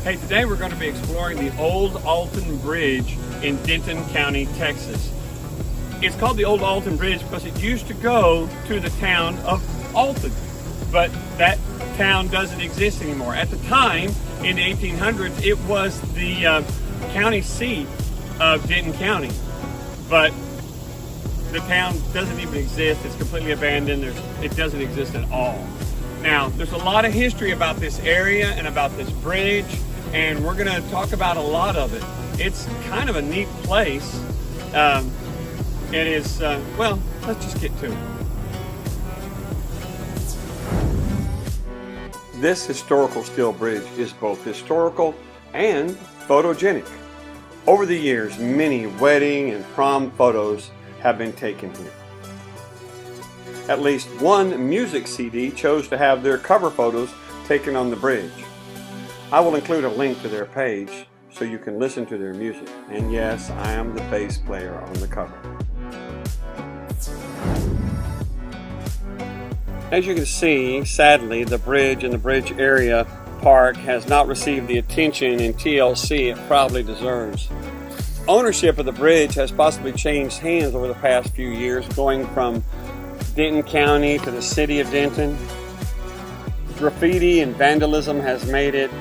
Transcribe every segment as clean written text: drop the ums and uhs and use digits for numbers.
Hey, today we're going to be exploring the Old Alton Bridge in Denton County, Texas. It's called the Old Alton Bridge because it used to go to the town of Alton, but that town doesn't exist anymore. At the time, in the 1800s, it was the county seat of Denton County, but the town doesn't even exist. It's completely abandoned. It doesn't exist at all. Now, there's a lot of history about this area and about this bridge, and we're going to talk about a lot of it. It's kind of a neat place. It is, well, let's just get to it. This historical steel bridge is both historical and photogenic. Over the years, many wedding and prom photos have been taken here. At least one music CD chose to have their cover photos taken on the bridge. I will include a link to their page so you can listen to their music. And yes, I am the bass player on the cover. As you can see, sadly, the bridge and the bridge area park has not received the attention in TLC it probably deserves. Ownership of the bridge has possibly changed hands over the past few years, going from Denton County to the city of Denton. Graffiti and vandalism has made it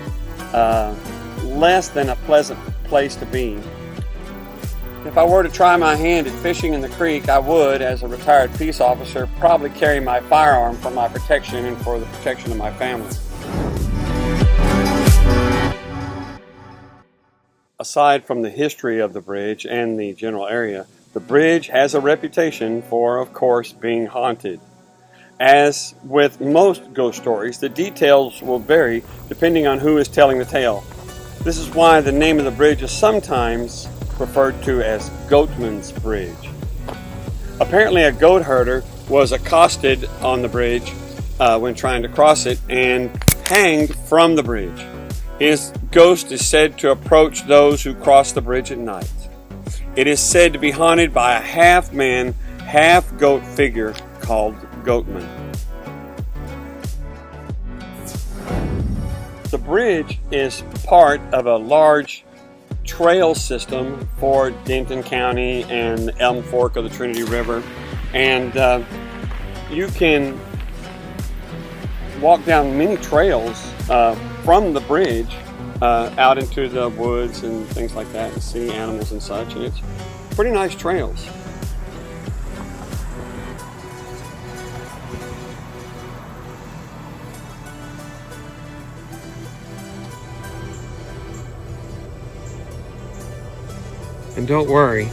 less than a pleasant place to be. If I were to try my hand at fishing in the creek, I would, as a retired peace officer, probably carry my firearm for my protection and for the protection of my family. Aside from the history of the bridge and the general area, the bridge has a reputation for, of course, being haunted. As with most ghost stories, the details will vary depending on who is telling the tale. This is why the name of the bridge is sometimes referred to as Goatman's Bridge. Apparently a goat herder was accosted on the bridge when trying to cross it and hanged from the bridge. His ghost is said to approach those who cross the bridge at night. It is said to be haunted by a half-man, half-goat figure called Goatman. The bridge is part of a large trail system for Denton County and Elm Fork of the Trinity River, and you can walk down many trails from the bridge out into the woods and things like that and see animals and such, and it's pretty nice trails. And don't worry,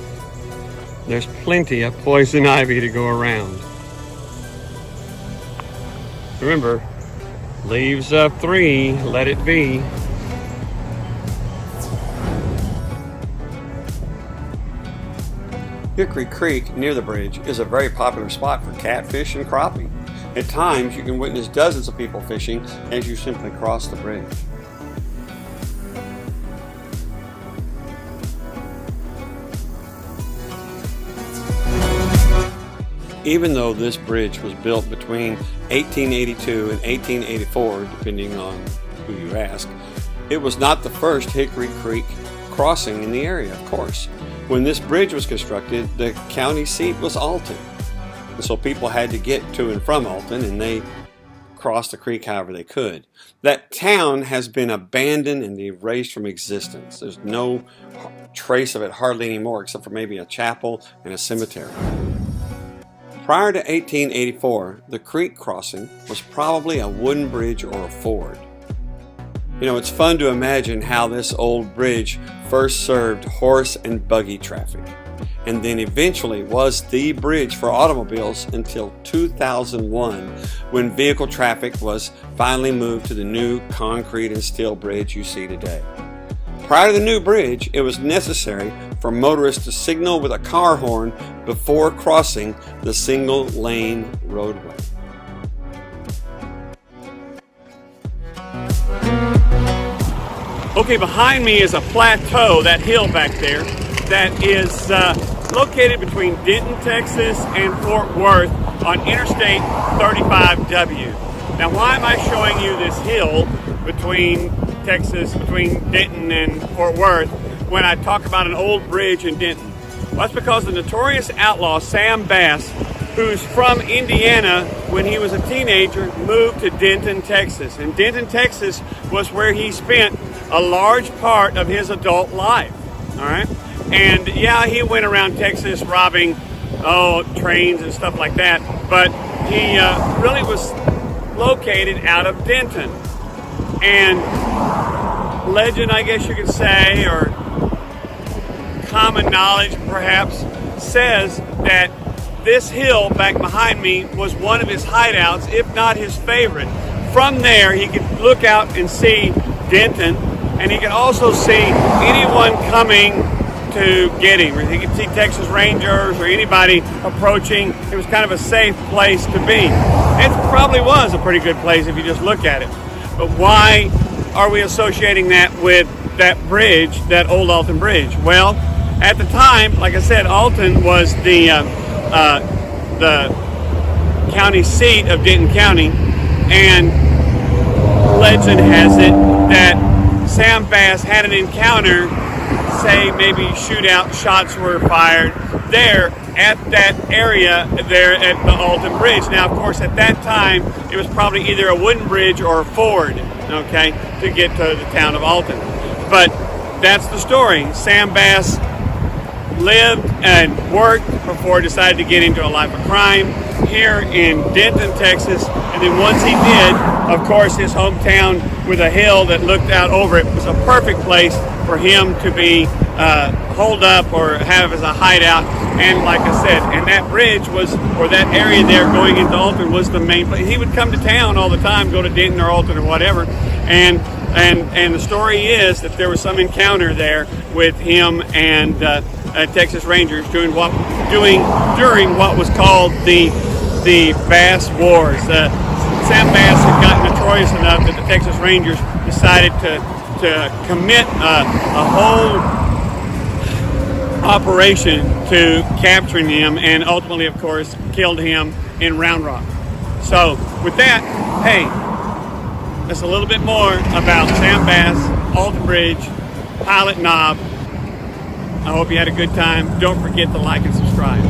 there's plenty of poison ivy to go around. Remember, leaves of 3, let it be. Hickory Creek near the bridge is a very popular spot for catfish and crappie. At times, you can witness dozens of people fishing as you simply cross the bridge. Even though this bridge was built between 1882 and 1884, depending on who you ask, it was not the first Hickory Creek crossing in the area, of course. When this bridge was constructed, the county seat was Alton. And so people had to get to and from Alton, and they crossed the creek however they could. That town has been abandoned and erased from existence. There's no trace of it hardly anymore, except for maybe a chapel and a cemetery. Prior to 1884, the creek crossing was probably a wooden bridge or a ford. You know, it's fun to imagine how this old bridge first served horse and buggy traffic, and then eventually was the bridge for automobiles until 2001, when vehicle traffic was finally moved to the new concrete and steel bridge you see today. Prior to the new bridge, it was necessary for motorists to signal with a car horn before crossing the single-lane roadway. Okay, behind me is a plateau, that hill back there, that is located between Denton, Texas and Fort Worth on Interstate 35W. Now, why am I showing you this hill between Texas, between Denton and Fort Worth, when I talk about an old bridge in Denton. Well, that's because the notorious outlaw Sam Bass, who's from Indiana, when he was a teenager, moved to Denton, Texas. And Denton, Texas was where he spent a large part of his adult life. All right? And yeah, he went around Texas robbing trains and stuff like that, but he really was located out of Denton. And legend, I guess you could say, or common knowledge perhaps, says that this hill back behind me was one of his hideouts, if not his favorite. From there, he could look out and see Denton, and he could also see anyone coming to get him. He could see Texas Rangers or anybody approaching. It was kind of a safe place to be. It probably was a pretty good place if you just look at it. But why are we associating that with that bridge, that Old Alton Bridge? Well, at the time, like I said, Alton was the county seat of Denton County, and legend has it that Sam Bass had an encounter, say maybe shootout, shots were fired there at that area there at the Alton Bridge. Now, of course, at that time, it was probably either a wooden bridge or a ford, okay, to get to the town of Alton. But that's the story. Sam Bass lived and worked before he decided to get into a life of crime here in Denton, Texas. And then once he did, of course, his hometown with a hill that looked out over it was a perfect place for him to be holed up or have as a hideout. And like I said, and that bridge was, or that area there going into Alton was the main place. He would come to town all the time, go to Denton or Alton or whatever. And the story is that there was some encounter there with him and Texas Rangers during what was called the Bass Wars. Sam Bass had gotten notorious enough that the Texas Rangers decided to commit a whole operation to capturing him, and ultimately, of course, killed him in Round Rock. So with that, hey, that's a little bit more about Sam Bass, Alton Bridge, Pilot Knob. I hope you had a good time. Don't forget to like and subscribe.